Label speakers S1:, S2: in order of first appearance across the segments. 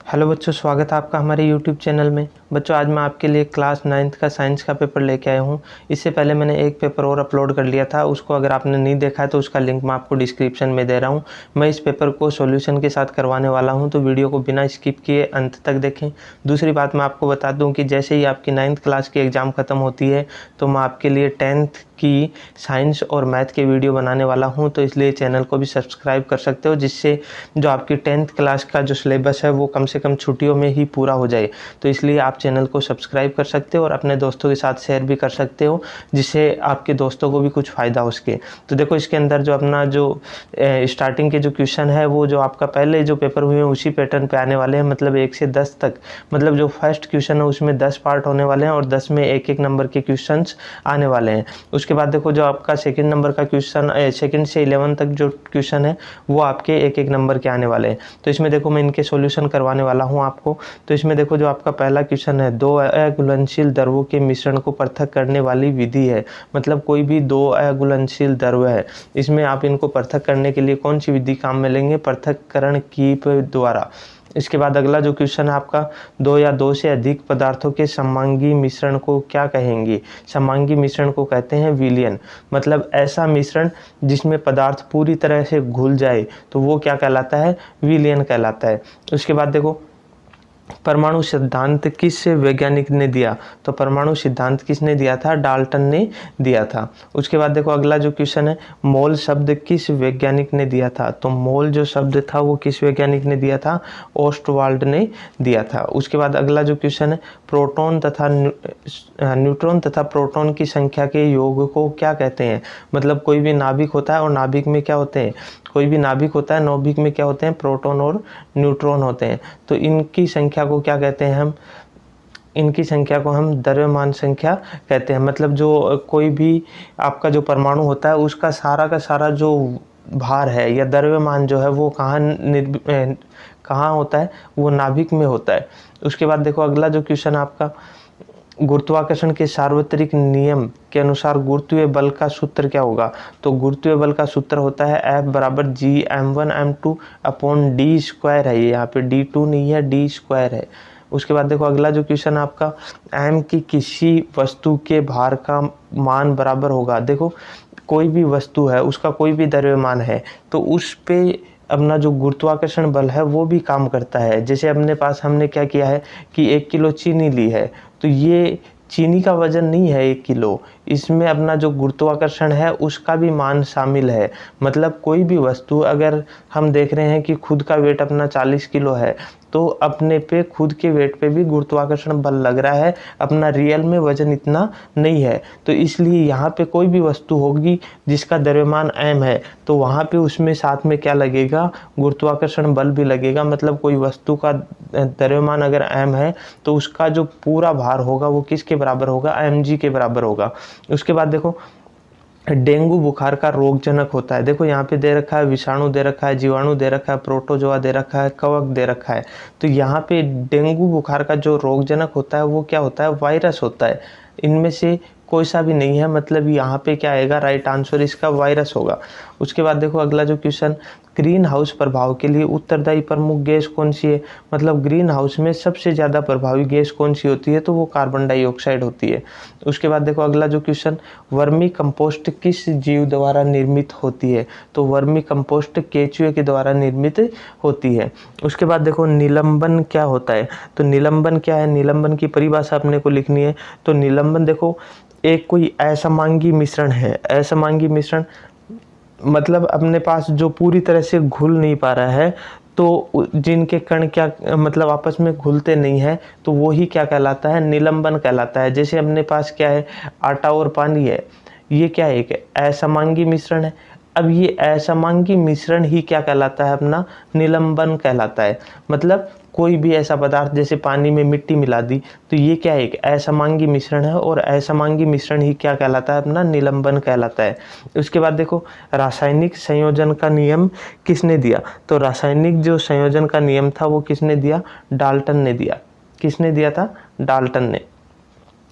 S1: Hello बच्चों, स्वागत है आपका हमारे यूट्यूब चैनल में। बच्चों, आज मैं आपके लिए क्लास 9th का साइंस का पेपर लेके आया हूँ। इससे पहले मैंने एक पेपर और अपलोड कर लिया था, उसको अगर आपने नहीं देखा है तो उसका लिंक मैं आपको डिस्क्रिप्शन में दे रहा हूँ। मैं इस पेपर को सॉल्यूशन के साथ करवाने वाला हूँ, तो वीडियो को बिना स्किप किए अंत तक देखें। दूसरी बात मैं आपको बता दूँ कि जैसे ही आपकी 9th क्लास की एग्ज़ाम ख़त्म होती है तो मैं आपके लिए 10th की साइंस और मैथ के वीडियो बनाने वाला हूं, तो इसलिए चैनल को भी सब्सक्राइब कर सकते हो, जिससे जो आपकी 10th क्लास का जो सिलेबस है वो कम से कम छुट्टियों में ही पूरा हो जाए। तो इसलिए आप चैनल को सब्सक्राइब कर सकते हो और अपने दोस्तों के साथ शेयर भी कर सकते हो, जिससे आपके दोस्तों को भी कुछ फ़ायदा हो सके। तो देखो, इसके अंदर जो अपना जो स्टार्टिंग के जो क्वेश्चन है वो जो आपका पहले जो पेपर हुए हैं उसी पैटर्न पे आने वाले हैं, मतलब 1 से 10 तक। मतलब जो फर्स्ट क्वेश्चन है उसमें 10 पार्ट होने वाले हैं और 10 में एक एक नंबर के क्वेश्चंस आने वाले हैं। उसके बाद देखो, जो आपका सेकंड नंबर का क्वेश्चन, सेकंड से 11 तक जो क्वेश्चन है वो आपके एक एक नंबर के आने वाले हैं। तो इसमें देखो, मैं इनके सॉल्यूशन करवाने वाला हूं आपको। तो इसमें देखो, जो आपका पहला क्वेश्चन है, दो अघुलनशील द्रवों के मिश्रण को पृथक करने वाली विधि है। मतलब कोई भी दो अघुलनशील द्रव है, इसमें आप इनको पृथक करने के लिए कौन सी विधि काम में लेंगे? पृथक्करण की द्वारा। इसके बाद अगला जो क्वेश्चन है आपका, दो या दो से अधिक पदार्थों के समांगी मिश्रण को क्या कहेंगे? समांगी मिश्रण को कहते हैं विलयन। मतलब ऐसा मिश्रण जिसमें पदार्थ पूरी तरह से घुल जाए तो वो क्या कहलाता है? विलयन कहलाता है। उसके बाद देखो, परमाणु सिद्धांत किस वैज्ञानिक ने दिया? तो परमाणु सिद्धांत किसने दिया था? डाल्टन ने दिया था। उसके बाद देखो, अगला जो क्वेश्चन है, मोल शब्द किस वैज्ञानिक ने दिया था? तो मोल जो शब्द था वो किस वैज्ञानिक ने दिया था? ओस्टवाल्ड ने दिया था। उसके बाद अगला जो क्वेश्चन है, प्रोटॉन तथा न्यूट्रॉन तथा प्रोटॉन की संख्या के योग को क्या कहते हैं? मतलब कोई भी नाभिक होता है और नाभिक में क्या होते हैं? कोई भी नाभिक होता है, नाभिक में क्या होते हैं? प्रोटॉन और न्यूट्रॉन होते हैं। तो इनकी संख्या को क्या कहते हैं हम? इनकी संख्या को हम द्रव्यमान संख्या कहते हैं। मतलब जो कोई भी आपका जो परमाणु होता है उसका सारा का सारा जो भार है या द्रव्यमान जो है वो कहाँ होता है? वो नाभिक में होता है। उसके बाद देखो, अगला जो क्वेश्चन आपका, गुरुत्वाकर्षण के सार्वत्रिक नियम के अनुसार गुरुत्वीय बल का सूत्र क्या होगा? तो गुरुत्वीय बल का सूत्र होता है F बराबर G m1m2 upon D square है। ये यहाँ पे d2 नहीं है, डी स्क्वायर है। उसके बाद देखो, अगला जो क्वेश्चन आपका, m की किसी वस्तु के भार का मान बराबर होगा। देखो, कोई भी वस्तु है, उसका कोई भी द्रव्यमान है तो उस पे अपना जो गुरुत्वाकर्षण बल है वो भी काम करता है। जैसे अपने पास हमने क्या किया है कि 1 किलो चीनी ली है, तो ये चीनी का वजन नहीं है 1 किलो, इसमें अपना जो गुरुत्वाकर्षण है उसका भी मान शामिल है। मतलब कोई भी वस्तु, अगर हम देख रहे हैं कि खुद का वेट अपना 40 किलो है तो अपने पे खुद के वेट पे भी गुरुत्वाकर्षण बल लग रहा है, अपना रियल में वजन इतना नहीं है। तो इसलिए यहाँ पे कोई भी वस्तु होगी जिसका द्रव्यमान m है तो वहाँ पे उसमें साथ में क्या लगेगा? गुरुत्वाकर्षण बल भी लगेगा। मतलब कोई वस्तु का द्रव्यमान अगर m है तो उसका जो पूरा भार होगा वो किसके बराबर होगा? mg के बराबर होगा। उसके बाद देखो, डेंगू बुखार का रोगजनक होता है। देखो, यहाँ पे दे रखा है विषाणु दे रखा है, जीवाणु दे रखा है, प्रोटोजोआ दे रखा है, कवक दे रखा है। तो यहाँ पे डेंगू बुखार का जो रोगजनक होता है वो क्या होता है? वायरस होता है। इनमें से कोई सा भी नहीं है। मतलब यहाँ पे क्या आएगा? राइट आंसर इसका वायरस होगा। उसके बाद देखो, अगला जो क्वेश्चन, ग्रीन हाउस प्रभाव के लिए उत्तरदायी प्रमुख गैस कौन सी है? मतलब ग्रीन हाउस में सबसे ज़्यादा प्रभावी गैस कौन सी होती है? तो वो कार्बन डाइऑक्साइड होती है। उसके बाद देखो, अगला जो क्वेश्चन, वर्मी कंपोस्ट किस जीव द्वारा निर्मित होती है? तो वर्मी कंपोस्ट केचुए के द्वारा निर्मित होती है। उसके बाद देखो, निलंबन क्या होता है? तो निलंबन क्या है? निलंबन की परिभाषा अपने को लिखनी है। तो निलंबन देखो, एक कोई असमांगी मिश्रण है। असमांगी मिश्रण मतलब अपने पास जो पूरी तरह से घुल नहीं पा रहा है, तो जिनके कण क्या मतलब आपस में घुलते नहीं है, तो वो ही क्या कहलाता है? निलंबन कहलाता है। जैसे अपने पास क्या है? आटा और पानी है, ये क्या है? एक असमांगी मिश्रण है। अब ये असमांगी मिश्रण ही क्या कहलाता है? अपना निलंबन कहलाता है। मतलब कोई भी ऐसा पदार्थ, जैसे पानी में मिट्टी मिला दी, तो ये क्या है? एक असमांगी मिश्रण है और असमांगी मिश्रण ही क्या कहलाता है? अपना निलंबन कहलाता है। उसके बाद देखो, रासायनिक संयोजन का नियम किसने दिया? तो रासायनिक जो संयोजन का नियम था वो किसने दिया? डाल्टन ने दिया। किसने दिया था? डाल्टन ने।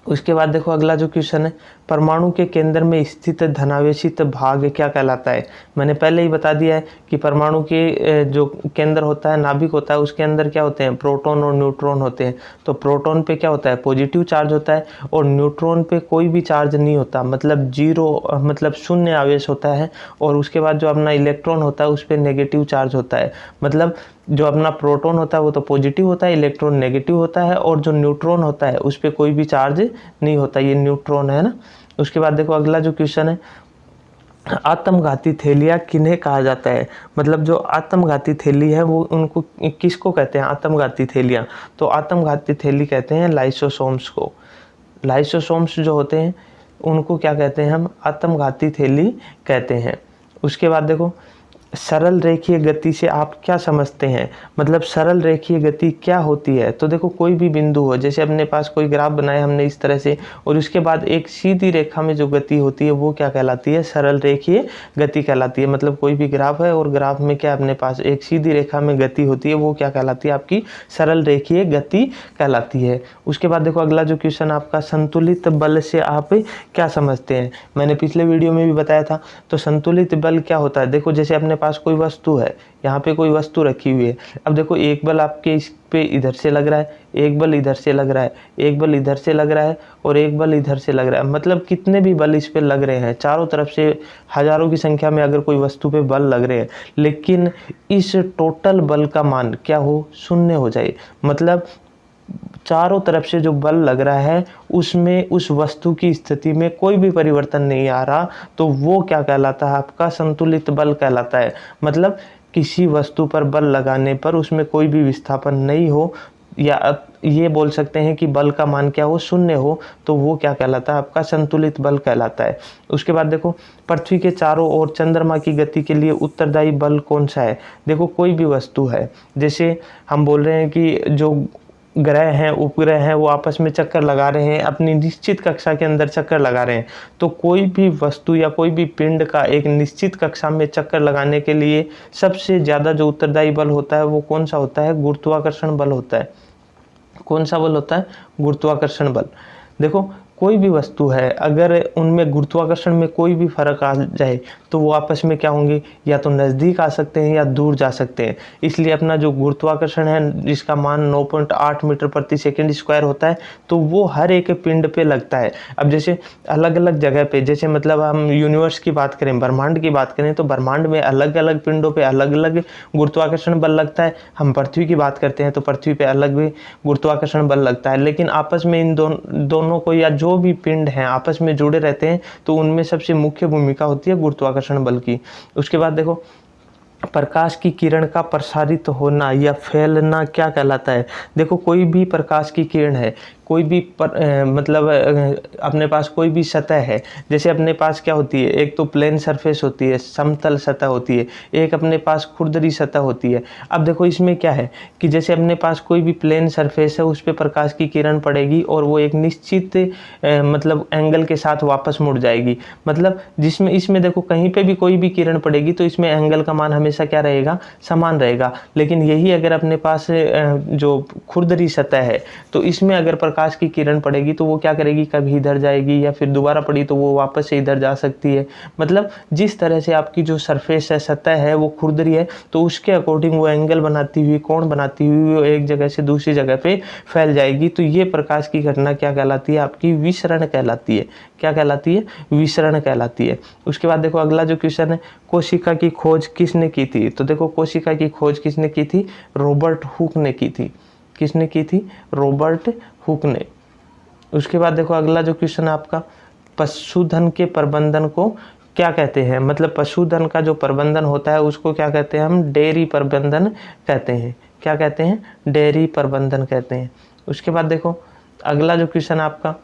S1: उसके बाद देखो अगला जो क्वेश्चन है, परमाणु के केंद्र में स्थित धनावेशित भाग क्या कहलाता है। मैंने पहले ही बता दिया है कि परमाणु के जो केंद्र होता है, नाभिक होता है, उसके अंदर क्या होते हैं, प्रोटॉन और न्यूट्रॉन होते हैं। तो प्रोटॉन पे क्या होता है, पॉजिटिव चार्ज होता है, और न्यूट्रॉन पे कोई भी चार्ज नहीं होता, मतलब जीरो, मतलब शून्य आवेश होता है। और उसके बाद जो अपना इलेक्ट्रॉन होता है उस पर नेगेटिव चार्ज होता है। मतलब जो अपना प्रोटॉन होता है वो तो पॉजिटिव होता है, इलेक्ट्रॉन नेगेटिव होता है, और जो न्यूट्रॉन होता है उस पर कोई भी चार्ज नहीं होता, ये न्यूट्रॉन है ना। उसके बाद देखो अगला जो क्वेश्चन है, आत्मघाती थैलियाँ किन्हें कहा जाता है। मतलब जो आत्मघाती थैली है वो उनको किसको कहते हैं, आत्मघाती थैलियाँ। तो आत्मघाती थैली कहते हैं लाइसोसोम्स को। लाइसोसोम्स जो होते हैं उनको क्या कहते हैं हम, आत्मघाती थैली कहते हैं। उसके बाद देखो, सरल रेखीय गति से आप क्या समझते हैं, मतलब सरल रेखीय गति क्या होती है। तो देखो कोई भी बिंदु हो, जैसे अपने पास कोई ग्राफ बनाया हमने इस तरह से, और उसके बाद एक सीधी रेखा में जो गति होती है वो क्या कहलाती है, सरल रेखीय गति कहलाती है। मतलब कोई भी ग्राफ है और ग्राफ में क्या अपने पास एक सीधी रेखा में गति होती है, वो क्या कहलाती है, आपकी सरल रेखीय गति कहलाती है। उसके बाद देखो अगला जो क्वेश्चन आपका, संतुलित बल से आप क्या समझते हैं। मैंने पिछले वीडियो में भी बताया था। तो संतुलित बल क्या होता है, देखो जैसे अपने पास कोई वस्तु है, यहाँ पे कोई वस्तु रखी हुई है। अब देखो एक बल आपके इस पे इधर से लग रहा है, एक बल इधर से लग रहा है, एक बल इधर से लग रहा है, और एक बल इधर से लग रहा है। मतलब कितने भी बल इस पे लग रहे हैं, चारों तरफ से हजारों की संख्या में अगर कोई वस्तु पे बल लग रहे हैं, लेकिन इस टोटल बल का मान क्या हो, शून्य हो जाए। मतलब चारों तरफ से जो बल लग रहा है उसमें उस वस्तु की स्थिति में कोई भी परिवर्तन नहीं आ रहा, तो वो क्या कहलाता है, आपका संतुलित बल कहलाता है। मतलब किसी वस्तु पर बल लगाने पर उसमें कोई भी विस्थापन नहीं हो, या ये बोल सकते हैं कि बल का मान क्या हो, शून्य हो, तो वो क्या कहलाता है, आपका संतुलित बल कहलाता है। उसके बाद देखो, पृथ्वी के चारों ओर चंद्रमा की गति के लिए उत्तरदायी बल कौन सा है। देखो कोई भी वस्तु है, जैसे हम बोल रहे हैं कि जो ग्रह हैं, उपग्रह हैं, वो आपस में चक्कर लगा रहे हैं, अपनी निश्चित कक्षा के अंदर चक्कर लगा रहे हैं। तो कोई भी वस्तु या कोई भी पिंड का एक निश्चित कक्षा में चक्कर लगाने के लिए सबसे ज़्यादा जो उत्तरदायी बल होता है वो कौन सा होता है, गुरुत्वाकर्षण बल होता है। कौन सा बल होता है, गुरुत्वाकर्षण बल। देखो कोई भी वस्तु है, अगर उनमें गुरुत्वाकर्षण में कोई भी फर्क आ जाए तो वो आपस में क्या होंगे, या तो नज़दीक आ सकते हैं या दूर जा सकते हैं। इसलिए अपना जो गुरुत्वाकर्षण है, जिसका मान 9.8 मीटर प्रति सेकंड स्क्वायर होता है, तो वो हर एक पिंड पे लगता है। अब जैसे अलग अलग जगह पे, जैसे मतलब हम यूनिवर्स की बात करें, ब्रह्मांड की बात करें, तो ब्रह्मांड में अलग अलग पिंडों पे अलग अलग गुरुत्वाकर्षण बल लगता है। हम पृथ्वी की बात करते हैं तो पृथ्वी पे अलग भी गुरुत्वाकर्षण बल लगता है। लेकिन आपस में इन दोनों को, या जो भी पिंड हैं आपस में जुड़े रहते हैं, तो उनमें सबसे मुख्य भूमिका होती है गुरुत्वाकर्षण बल की। उसके बाद देखो, प्रकाश की किरण का प्रसारित होना या फैलना क्या कहलाता है। देखो कोई भी प्रकाश की किरण है, कोई भी मतलब अपने पास कोई भी सतह है, जैसे अपने पास क्या होती है, एक तो प्लेन सरफेस होती है, समतल सतह होती है, एक अपने पास खुरदरी सतह होती है। अब देखो इसमें क्या है कि जैसे अपने पास कोई भी प्लेन सरफेस है, उस पर प्रकाश की किरण पड़ेगी और वो एक निश्चित मतलब एंगल के साथ वापस मुड़ जाएगी। मतलब जिसमें इसमें देखो कहीं पे भी कोई भी किरण पड़ेगी तो इसमें एंगल का मान हमेशा क्या रहेगा, समान रहेगा। लेकिन यही अगर अपने पास जो खुरदरी सतह है, तो इसमें अगर प्रकाश की किरण पड़ेगी तो वो क्या करेगी, कभी इधर जाएगी, या फिर दोबारा पड़ी तो वो वापस से इधर जा सकती है। मतलब जिस तरह से आपकी जो सरफेस है, सतह है, वो खुरदरी है, तो उसके अकॉर्डिंग वो एंगल बनाती हुई, कोण बनाती हुई वो एक जगह से दूसरी जगह पे फैल जाएगी। तो ये प्रकाश की घटना क्या कहलाती है, आपकी विसरण कहलाती है। क्या कहलाती है, विसरण कहलाती है। उसके बाद देखो अगला जो क्वेश्चन है, कोशिका की खोज किसने की थी। तो देखो कोशिका की खोज किसने की थी, रॉबर्ट हुक ने की थी। किसने की थी, रॉबर्ट हुक ने। उसके बाद देखो अगला जो क्वेश्चन है आपका, पशुधन के प्रबंधन को क्या कहते हैं। मतलब पशुधन का जो प्रबंधन होता है उसको क्या कहते हैं, हम डेयरी प्रबंधन कहते हैं। क्या कहते हैं, डेयरी प्रबंधन कहते हैं। उसके बाद देखो अगला जो क्वेश्चन आपका,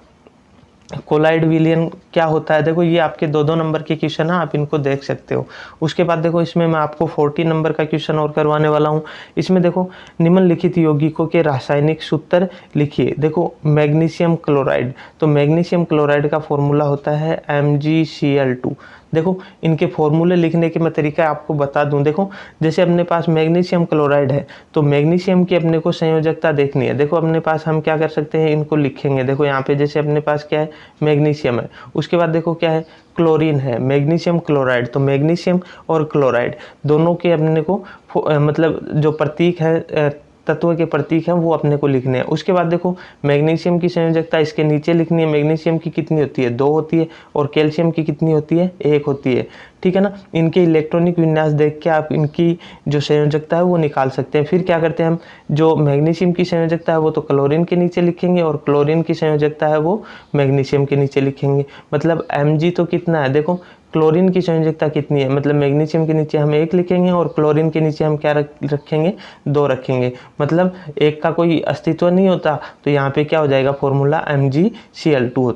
S1: कोलाइड विलयन क्या होता है। देखो ये आपके 2-2 नंबर के क्वेश्चन है, आप इनको देख सकते हो। उसके बाद देखो इसमें मैं आपको 40 नंबर का क्वेश्चन और करवाने वाला हूँ। इसमें देखो निम्नलिखित यौगिकों के रासायनिक सूत्र लिखिए। देखो मैग्नीशियम क्लोराइड, तो मैग्नीशियम क्लोराइड का फॉर्मूला होता है Mgcl2। देखो इनके फॉर्मूले लिखने के मैं तरीका आपको बता दूं। देखो जैसे अपने पास मैग्नीशियम क्लोराइड है, तो मैग्नीशियम की अपने को संयोजकता देखनी है। देखो अपने पास हम क्या कर सकते हैं, इनको लिखेंगे। देखो यहाँ पे जैसे अपने पास क्या है, मैग्नीशियम है, उसके बाद देखो क्या है, क्लोरीन है, मैग्नीशियम क्लोराइड। तो मैग्नीशियम और क्लोराइड दोनों के अपने को मतलब जो प्रतीक है, तत्व के प्रतीक हैं, वो अपने को लिखने हैं। उसके बाद देखो मैग्नीशियम की संयोजकता इसके नीचे लिखनी है। मैग्नीशियम की कितनी होती है, 2 होती है, और कैल्शियम की कितनी होती है, 1 होती है। ठीक है ना। इनके इलेक्ट्रॉनिक विन्यास देख के आप इनकी जो संयोजकता है वो निकाल सकते हैं। फिर क्या करते हैं हम, जो मैग्नीशियम की संयोजकता है वो तो क्लोरीन के नीचे लिखेंगे, और क्लोरीन की संयोजकता है वो मैग्नीशियम के नीचे लिखेंगे। मतलब Mg तो कितना है, देखो क्लोरीन की संयोजकता कितनी है, मतलब मैग्नीशियम के नीचे हम 1 लिखेंगे और क्लोरीन के नीचे हम क्या रखेंगे, 2 रखेंगे। मतलब 1 का कोई अस्तित्व नहीं होता, तो यहाँ पे क्या हो जाएगा, फॉर्मूला MgCl2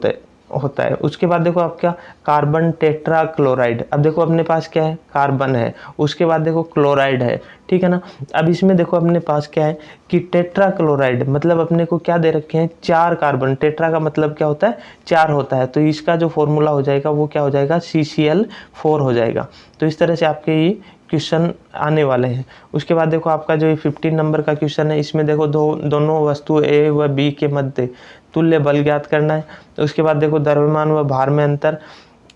S1: होता है। उसके बाद देखो आप क्या, कार्बन टेट्रा क्लोराइड। अब देखो अपने पास क्या है, कार्बन है, उसके बाद देखो क्लोराइड है। ठीक है ना। अब इसमें देखो अपने पास क्या है कि टेट्रा क्लोराइड, मतलब अपने को क्या दे रखे हैं, 4 कार्बन। टेट्रा का मतलब क्या होता है, 4 होता है। तो इसका जो फॉर्मूला हो जाएगा वो क्या हो जाएगा, CCl4 हो जाएगा। तो इस तरह से आपके ये क्वेश्चन आने वाले हैं। उसके बाद देखो आपका जो ये 15 नंबर का क्वेश्चन है, इसमें देखो दोनों वस्तु A व B के मध्य तुल्य बल ज्ञात करना है। तो उसके बाद देखो द्रव्यमान व भार में अंतर।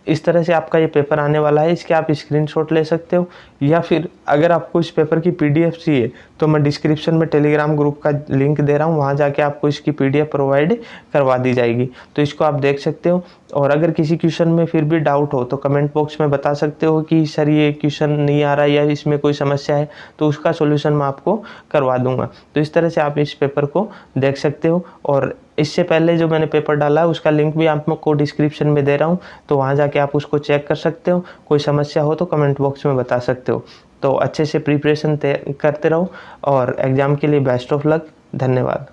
S1: इस तरह से आपका ये पेपर आने वाला है। इसके आप स्क्रीनशॉट ले सकते हो, या फिर अगर आपको इस पेपर की PDF चाहिए तो मैं डिस्क्रिप्शन में टेलीग्राम ग्रुप का लिंक दे रहा हूँ, वहाँ जाके आपको इसकी PDF प्रोवाइड करवा दी जाएगी। तो इसको आप देख सकते हो। और अगर किसी क्वेश्चन में फिर भी डाउट हो तो कमेंट बॉक्स में बता सकते हो कि सर ये क्वेश्चन नहीं आ रहा है या इसमें कोई समस्या है, तो उसका सोल्यूशन मैं आपको करवा दूंगा। तो इस तरह से आप इस पेपर को देख सकते हो। और इससे पहले जो मैंने पेपर डाला है उसका लिंक भी आपको डिस्क्रिप्शन में दे रहा हूँ, तो वहाँ जाके आप उसको चेक कर सकते हो। कोई समस्या हो तो कमेंट बॉक्स में बता सकते हो। तो अच्छे से प्रिपरेशन करते रहो, और एग्ज़ाम के लिए बेस्ट ऑफ लक। धन्यवाद।